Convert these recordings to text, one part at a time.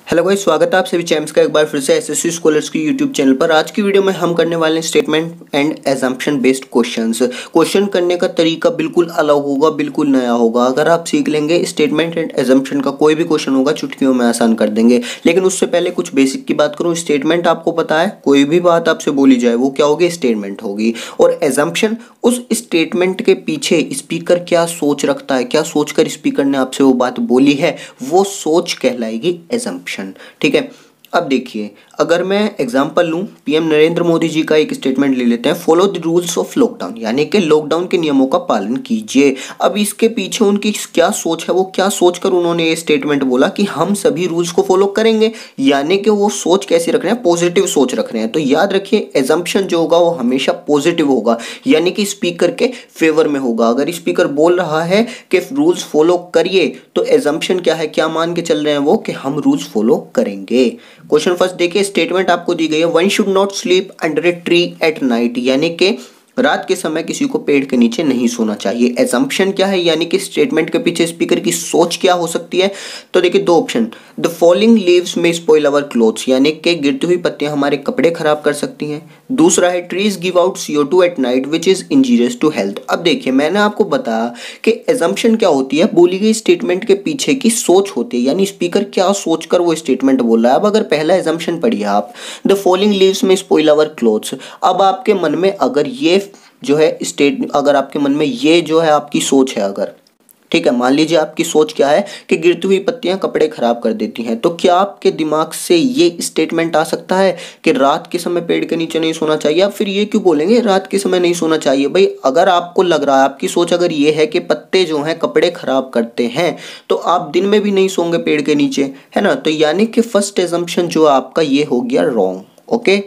Hello guys, स्वागत है आप सभी चैम्स का एक बार फिर से एसएससी स्कॉलर्स की यूट्यूब चैनल पर। आज की वीडियो में हम करने वाले हैं statement and assumption based questions. Question करने का तरीका बिल्कुल अलग होगा, बिल्कुल नया होगा। अगर आप सीख लेंगे स्टेटमेंट एंड एजम्पशन का कोई भी क्वेश्चन होगा चुटकियों में आसान कर देंगे। लेकिन उससे पहले कुछ बेसिक की बात करूँ। स्टेटमेंट आपको पता है, कोई भी बात आपसे बोली जाए वो क्या होगी, स्टेटमेंट होगी। और एजम्पशन, उस स्टेटमेंट के पीछे स्पीकर क्या सोच रखता है, क्या सोचकर स्पीकर ने आपसे वो बात बोली है, वो सोच कहलाएगी एजम्पशन। ठीक है। अब देखिए, अगर मैं एग्जांपल लूं, पीएम नरेंद्र मोदी जी का एक स्टेटमेंट ले लेते हैं, follow the rules of lockdown, यानी कि लॉकडाउन के नियमों का पालन कीजिए। अब इसके पीछे उनकी क्या सोच है, वो क्या सोचकर उन्होंने ये स्टेटमेंट बोला कि हम सभी रूल्स को फॉलो करेंगे, यानी कि वो सोच कैसी रख रहे हैं, पॉजिटिव सोच रख रहे हैं। तो याद रखिए, एजम्पशन जो होगा वो हमेशा पॉजिटिव होगा, यानी कि स्पीकर के फेवर में होगा। अगर स्पीकर बोल रहा है कि रूल्स फॉलो करिए, तो एजम्पशन क्या है, क्या मान के चल रहे हैं वो, कि हम रूल्स फॉलो करेंगे। क्वेश्चन फर्स्ट देखिए, स्टेटमेंट आपको दी गई है, one should not sleep under a tree at night, यानी कि रात के समय किसी को पेड़ के नीचे नहीं सोना चाहिए। एजम्पशन क्या है, यानी कि स्टेटमेंट के पीछे स्पीकर की सोच क्या हो सकती है। तो देखिए दो ऑप्शन, द फॉलिंग लीव्स में स्पॉइल अवर क्लोथ्स, यानी कि गिरती हुई पत्तियां हमारे कपड़े खराब कर सकती हैं। दूसरा है, trees give out CO2 at night which is injurious to health. अब देखिए, मैंने आपको बताया कि एजम्पशन क्या होती है, बोली गई स्टेटमेंट के पीछे की सोच होती है, यानी स्पीकर क्या सोचकर वो स्टेटमेंट बोल रहा है। अब अगर पहला एजम्पशन पढ़िए आप, द फॉलिंग लीव्स में स्पॉइल अवर क्लोथ्स, अब आपके मन में अगर ये जो है अगर आपके मन में ये जो है आपकी सोच है, अगर ठीक है, मान लीजिए आपकी सोच क्या है कि गिरती हुई पत्तियां कपड़े खराब कर देती हैं, तो क्या आपके दिमाग से ये स्टेटमेंट आ सकता है कि रात के समय पेड़ के नीचे नहीं सोना चाहिए। आप फिर ये क्यों बोलेंगे रात के समय नहीं सोना चाहिए। भाई अगर आपको लग रहा है, आपकी सोच अगर ये है कि पत्ते जो हैं कपड़े खराब करते हैं, तो आप दिन में भी नहीं सोंगे पेड़ के नीचे, है ना। तो यानी कि फर्स्ट एजम्पशन जो आपका ये हो गया रॉन्ग। ओके,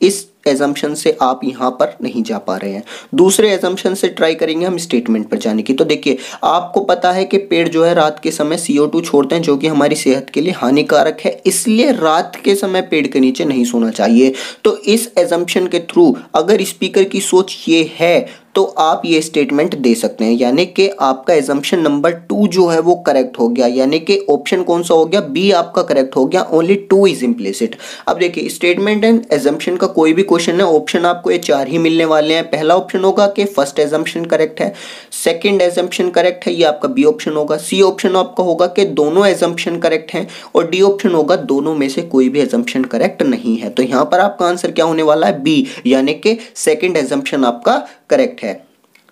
इस एजम्पशन से आप यहां पर नहीं जा पा रहे हैं। दूसरे एजम्पशन से ट्राई करेंगे हम स्टेटमेंट पर जाने की। तो देखिए, आपको पता है कि पेड़ जो है रात के समय CO2 छोड़ते हैं, जो कि हमारी सेहत के लिए हानिकारक है, इसलिए रात के समय पेड़ के नीचे नहीं सोना चाहिए। तो इस एजम्पशन के थ्रू अगर स्पीकर की सोच ये है, तो आप ये स्टेटमेंट दे सकते हैं, यानी कि आपका एजम्पशन नंबर 2 जो है वो करेक्ट हो गया, यानी कि ऑप्शन कौन सा हो गया, बी आपका करेक्ट हो गया। Only 2 is implicit. अब देखिए, स्टेटमेंट एंड एजम्पशन का कोई भी क्वेश्चन है, ऑप्शन आपको ये 4 ही मिलने वाले हैं। पहला ऑप्शन होगा कि फर्स्ट एजम्पशन करेक्ट है, सेकंड एजम्पशन करेक्ट है, ये आपका बी ऑप्शन होगा। सी ऑप्शन आपका होगा कि दोनों एजम्पशन करेक्ट हैं, और डी ऑप्शन होगा दोनों में से कोई भी एजम्पशन करेक्ट नहीं है। तो यहां पर आपका आंसर क्या होने वाला है, बी, यानी कि सेकंड एजम्पशन आपका करेक्ट है।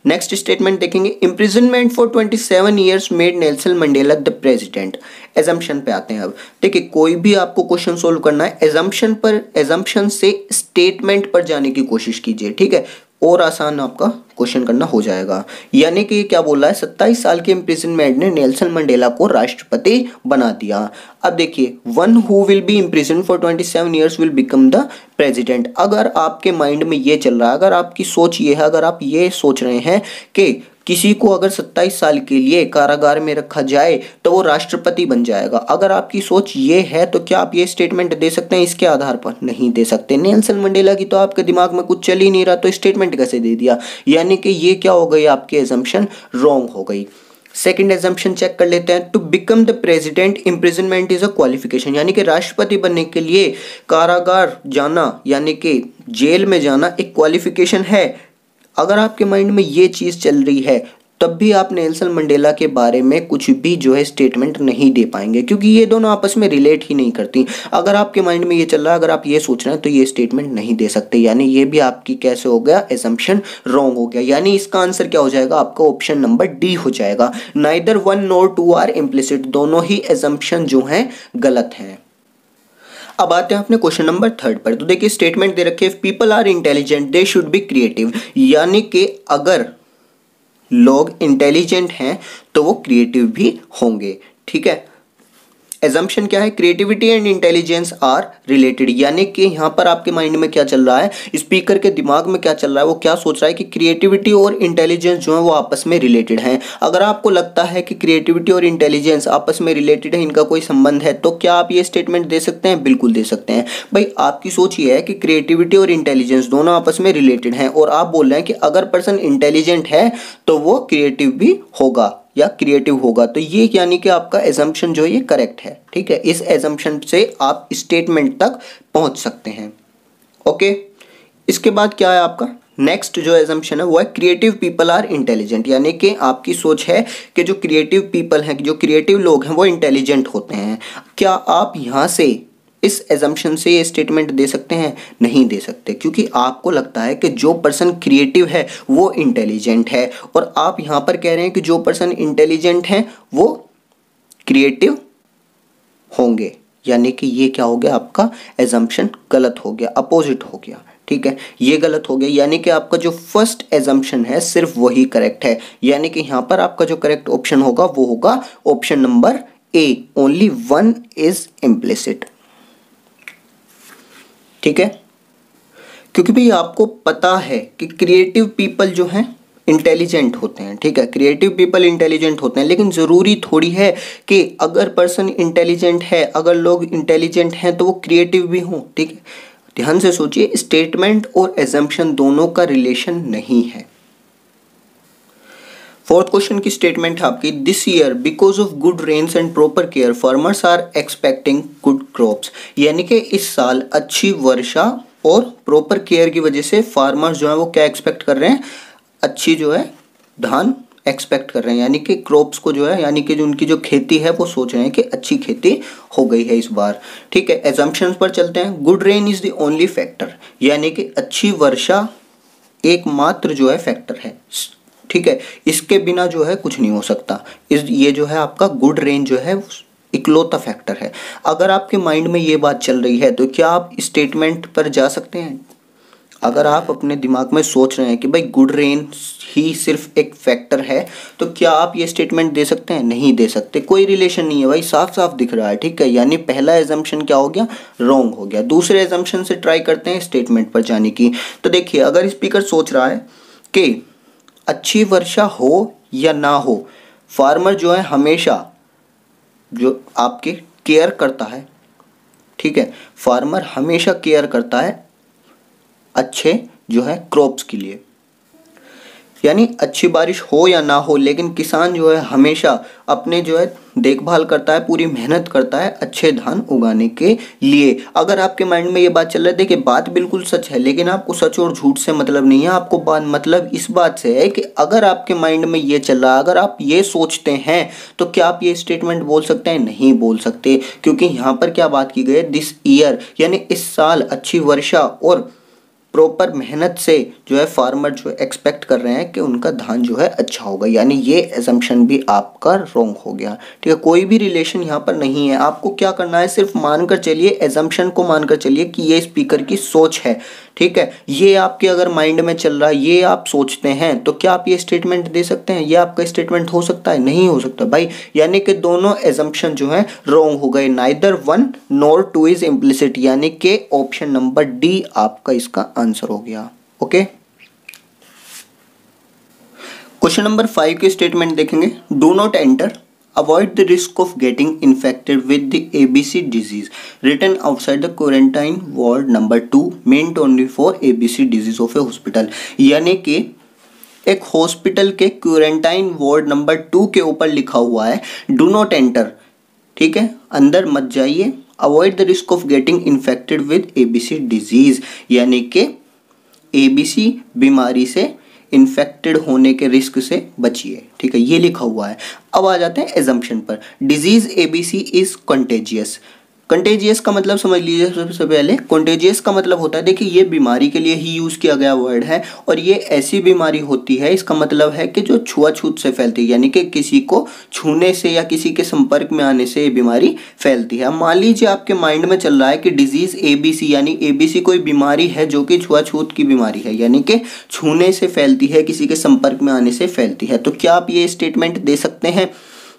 नेक्स्ट स्टेटमेंट देखेंगे, imprisonment for 27 years made Nelson Mandela the president. Assumption पे आते हैं। अब देखिए, कोई भी आपको क्वेश्चन सोल्व करना है, एजम्पशन से स्टेटमेंट पर जाने की कोशिश कीजिए, ठीक है, और आसान आपका क्वेश्चन करना हो जाएगा। यानी कि क्या बोल रहा है, 27 साल के इम्प्रिजनमेंट ने नेल्सन मंडेला को राष्ट्रपति बना दिया। अब देखिए, one who will be imprison for 27 years will become the president. अगर आपके माइंड में ये चल रहा है, अगर आपकी सोच ये है, अगर आप ये सोच रहे हैं कि किसी को अगर 27 साल के लिए कारागार में रखा जाए तो वो राष्ट्रपति बन जाएगा, अगर आपकी सोच ये है, तो क्या आप ये स्टेटमेंट दे सकते हैं इसके आधार पर? नहीं दे सकते। नेल्सन मंडेला की तो आपके दिमाग में कुछ चल ही नहीं रहा, तो स्टेटमेंट कैसे दे दिया? यानी कि ये क्या हो गई, आपकी एजम्पशन रॉन्ग हो गई। सेकंड एजम्पशन चेक कर लेते हैं, to become the president imprisonment is a qualification, यानी कि राष्ट्रपति बनने के लिए कारागार जाना, यानी कि जेल में जाना एक क्वालिफिकेशन है। अगर आपके माइंड में ये चीज़ चल रही है, तब भी आप नेल्सन मंडेला के बारे में कुछ भी जो है स्टेटमेंट नहीं दे पाएंगे, क्योंकि ये दोनों आपस में रिलेट ही नहीं करती। अगर आपके माइंड में ये चल रहा है, अगर आप ये सोच रहे हैं, तो ये स्टेटमेंट नहीं दे सकते, यानी ये भी आपकी कैसे हो गया, एजम्पशन रॉन्ग हो गया। यानी इसका आंसर क्या हो जाएगा, आपका ऑप्शन नंबर डी हो जाएगा। नाइदर 1 नॉर 2 आर इम्प्लिसिट, दोनों ही एजम्पशन जो हैं गलत हैं। अब आते हैं अपने क्वेश्चन नंबर 3 पर। तो देखिए, स्टेटमेंट दे रखे, if people are intelligent they should be creative, यानी कि अगर लोग इंटेलिजेंट हैं तो वो क्रिएटिव भी होंगे, ठीक है। एजम्पशन क्या है, creativity and intelligence are related, यानी कि यहाँ पर आपके माइंड में क्या चल रहा है, स्पीकर के दिमाग में क्या चल रहा है, वो क्या सोच रहा है कि क्रिएटिविटी और इंटेलिजेंस जो है वो आपस में रिलेटेड हैं। अगर आपको लगता है कि क्रिएटिविटी और इंटेलिजेंस आपस में रिलेटेड है, इनका कोई संबंध है, तो क्या आप ये स्टेटमेंट दे सकते हैं? बिल्कुल दे सकते हैं। भाई आपकी सोच ये है कि क्रिएटिविटी और इंटेलिजेंस दोनों आपस में रिलेटेड हैं, और आप बोल रहे हैं कि अगर पर्सन इंटेलिजेंट है तो वो क्रिएटिव भी होगा, या क्रिएटिव होगा। तो ये यानी कि आपका एजम्पशन जो है ये करेक्ट है, ठीक है। इस एजम्पशन से आप स्टेटमेंट तक पहुंच सकते हैं। ओके, इसके बाद क्या है आपका नेक्स्ट जो एजम्पशन है वो है क्रिएटिव पीपल आर इंटेलिजेंट, यानी कि आपकी सोच है कि जो क्रिएटिव पीपल हैं, जो क्रिएटिव लोग हैं वो इंटेलिजेंट होते हैं। क्या आप यहाँ से इस एजम्पशन से ये स्टेटमेंट दे सकते हैं? नहीं दे सकते, क्योंकि आपको लगता है कि जो पर्सन क्रिएटिव है वो इंटेलिजेंट है, और आप यहाँ पर कह रहे हैं कि जो पर्सन इंटेलिजेंट है वो क्रिएटिव होंगे, यानी कि ये क्या हो गया, आपका एजम्पशन गलत हो गया, अपोजिट हो गया, ठीक है। ये गलत हो गया, यानी कि आपका जो फर्स्ट एजम्पशन है सिर्फ वही करेक्ट है, यानी कि यहाँ पर आपका जो करेक्ट ऑप्शन होगा वो होगा option number A, only one is implicit, ठीक है। क्योंकि भाई आपको पता है कि क्रिएटिव पीपल जो हैं इंटेलिजेंट होते हैं, ठीक है। क्रिएटिव पीपल इंटेलिजेंट होते हैं, लेकिन ज़रूरी थोड़ी है कि अगर पर्सन इंटेलिजेंट है, अगर लोग इंटेलिजेंट हैं तो वो क्रिएटिव भी हों, ठीक है। ध्यान से सोचिए, स्टेटमेंट और एजम्पशन दोनों का रिलेशन नहीं है। फोर्थ क्वेश्चन की स्टेटमेंट है आपकी, this year because of good rains and proper care farmers are expecting good crops, यानी कि इस साल अच्छी वर्षा और प्रॉपर केयर की वजह से फार्मर्स जो है वो क्या एक्सपेक्ट कर रहे हैं, अच्छी जो है धान एक्सपेक्ट कर रहे हैं, यानी कि क्रॉप्स को जो है, यानी कि जो उनकी जो खेती है वो सोच रहे हैं कि अच्छी खेती हो गई है इस बार, ठीक है। एजम्पशंस पर चलते हैं। Good rain is the only factor, यानी कि अच्छी वर्षा एकमात्र जो है फैक्टर है, ठीक है। इसके बिना जो है कुछ नहीं हो सकता। ये जो है आपका गुड रेन जो है इकलौता फैक्टर है। अगर आपके माइंड में ये बात चल रही है तो क्या आप स्टेटमेंट पर जा सकते हैं? अगर आप अपने दिमाग में सोच रहे हैं कि भाई गुड रेन ही सिर्फ एक फैक्टर है, तो क्या आप ये स्टेटमेंट दे सकते हैं? नहीं दे सकते, कोई रिलेशन नहीं है भाई, साफ साफ दिख रहा है, ठीक है। यानी पहला एजम्पशन क्या हो गया, रॉन्ग हो गया। दूसरे एजम्पशन से ट्राई करते हैं स्टेटमेंट पर जाने की। तो देखिए, अगर स्पीकर सोच रहा है कि अच्छी वर्षा हो या ना हो, फार्मर जो है हमेशा जो आपके केयर करता है, ठीक है, फार्मर हमेशा केयर करता है अच्छे जो है क्रॉप्स के लिए, यानी अच्छी बारिश हो या ना हो, लेकिन किसान जो है हमेशा अपने जो है देखभाल करता है, पूरी मेहनत करता है अच्छे धान उगाने के लिए। अगर आपके माइंड में ये बात चल रही है, देखिए बात बिल्कुल सच है, लेकिन आपको सच और झूठ से मतलब नहीं है, आपको बात मतलब इस बात से है कि अगर आपके माइंड में ये चल रहा है, अगर आप ये सोचते हैं, तो क्या आप ये स्टेटमेंट बोल सकते हैं? नहीं बोल सकते, क्योंकि यहाँ पर क्या बात की गई है, दिस ईयर, यानी इस साल अच्छी वर्षा और प्रॉपर मेहनत से जो है फार्मर जो एक्सपेक्ट कर रहे हैं कि उनका धान जो है अच्छा होगा, यानी ये एजम्पशन भी आपका रॉन्ग हो गया, ठीक है। कोई भी रिलेशन यहाँ पर नहीं है। आपको क्या करना है, सिर्फ मानकर चलिए, एजम्पशन को मानकर चलिए कि ये स्पीकर की सोच है, ठीक है। ये आपके अगर माइंड में चल रहा है, ये आप सोचते हैं, तो क्या आप ये स्टेटमेंट दे सकते हैं? ये आपका स्टेटमेंट हो सकता है? नहीं हो सकता भाई, यानी कि दोनों एजम्पशन जो है रॉन्ग हो गए। Neither one nor two is implicit, यानी कि ऑप्शन नंबर डी आपका इसका आंसर हो गया। ओके, क्वेश्चन नंबर 5 के स्टेटमेंट देखेंगे। Do not enter, avoid the risk of getting infected with the ABC disease written outside the quarantine ward number 2 meant only for ABC disease of a hospital, यानी कि एक hospital के quarantine ward number 2 के ऊपर लिखा हुआ है do not enter, ठीक है, अंदर मत जाइए। Avoid the risk of getting infected with ABC disease, यानी कि ABC बीमारी से इन्फेक्टेड होने के रिस्क से बचिए, ठीक है, ये लिखा हुआ है। अब आ जाते हैं एजम्पशन पर। Disease ABC is contagious. Contagious का मतलब समझ लीजिए सबसे पहले, कंटेजियस का मतलब होता है, देखिए ये बीमारी के लिए ही यूज़ किया गया वर्ड है, और ये ऐसी बीमारी होती है, इसका मतलब है कि जो छुआछूत से फैलती है, यानी कि किसी को छूने से या किसी के संपर्क में आने से ये बीमारी फैलती है। मान लीजिए आपके माइंड में चल रहा है कि डिजीज़ ABC, यानी ABC कोई बीमारी है जो कि छुआछूत की बीमारी है, यानी कि छूने से फैलती है, किसी के संपर्क में आने से फैलती है। तो क्या आप ये स्टेटमेंट दे सकते हैं?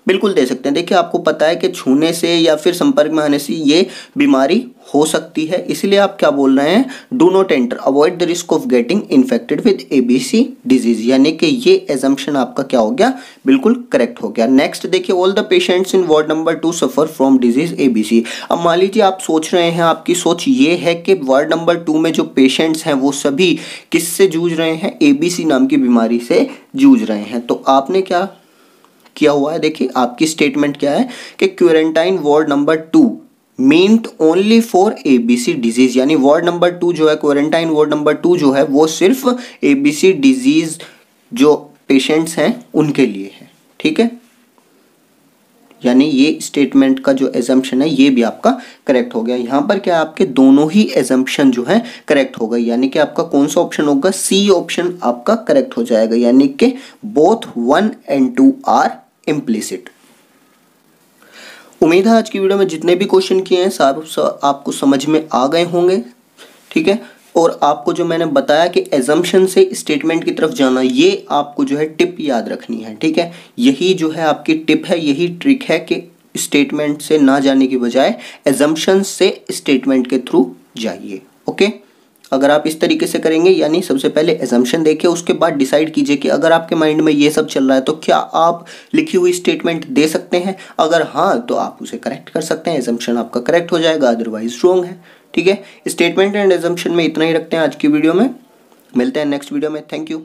बिल्कुल दे सकते हैं। देखिए आपको पता है कि छूने से या फिर संपर्क में आने से ये बीमारी हो सकती है, इसलिए आप क्या बोल रहे हैं, do not enter, avoid the risk of getting infected with ABC disease, यानी कि ये एजम्पशन आपका क्या हो गया, बिल्कुल करेक्ट हो गया। नेक्स्ट देखिए, all the patients in ward number 2 suffer from disease ABC। अब मान लीजिए आप सोच रहे हैं, आपकी सोच ये है कि वार्ड नंबर 2 में जो पेशेंट्स हैं वो सभी किससे जूझ रहे हैं, ABC नाम की बीमारी से जूझ रहे हैं। तो आपने क्या किया हुआ है। देखिए आपकी स्टेटमेंट क्या है कि quarantine ward number 2 meant only for ABC disease, यानी वार्ड नंबर 2 जो है, क्वारंटाइन वार्ड नंबर 2 जो है वो सिर्फ एबीसी डिजीज जो पेशेंट्स हैं उनके लिए है। ठीक है, यानी ये स्टेटमेंट का जो एजम्पशन है ये भी आपका करेक्ट हो गया। यहाँ पर क्या आपके दोनों ही एजम्पशन जो है करेक्ट हो गए, यानी कि आपका कौन सा ऑप्शन होगा, सी ऑप्शन आपका करेक्ट हो जाएगा, यानी कि बोथ 1 and 2 आर इम्प्लिसिट। उम्मीद है आज की वीडियो में जितने भी क्वेश्चन किए हैं सारे आपको समझ में आ गए होंगे। ठीक है, और आपको जो मैंने बताया कि एजम्पशन से स्टेटमेंट की तरफ जाना, ये आपको जो है टिप याद रखनी है। ठीक है, यही जो है आपकी टिप है, यही ट्रिक है कि स्टेटमेंट से ना जाने की बजाय एजम्पशन से स्टेटमेंट के थ्रू जाइए। ओके, अगर आप इस तरीके से करेंगे, यानी सबसे पहले एजम्पशन देखिए, उसके बाद डिसाइड कीजिए कि अगर आपके माइंड में ये सब चल रहा है तो क्या आप लिखी हुई स्टेटमेंट दे सकते हैं। अगर हाँ तो आप उसे करेक्ट कर सकते हैं, एजम्पशन आपका करेक्ट हो जाएगा, अदरवाइज रॉन्ग है। ठीक है, स्टेटमेंट एंड एजम्पशन में इतना ही रखते हैं आज की वीडियो में, मिलते हैं नेक्स्ट वीडियो में। Thank you.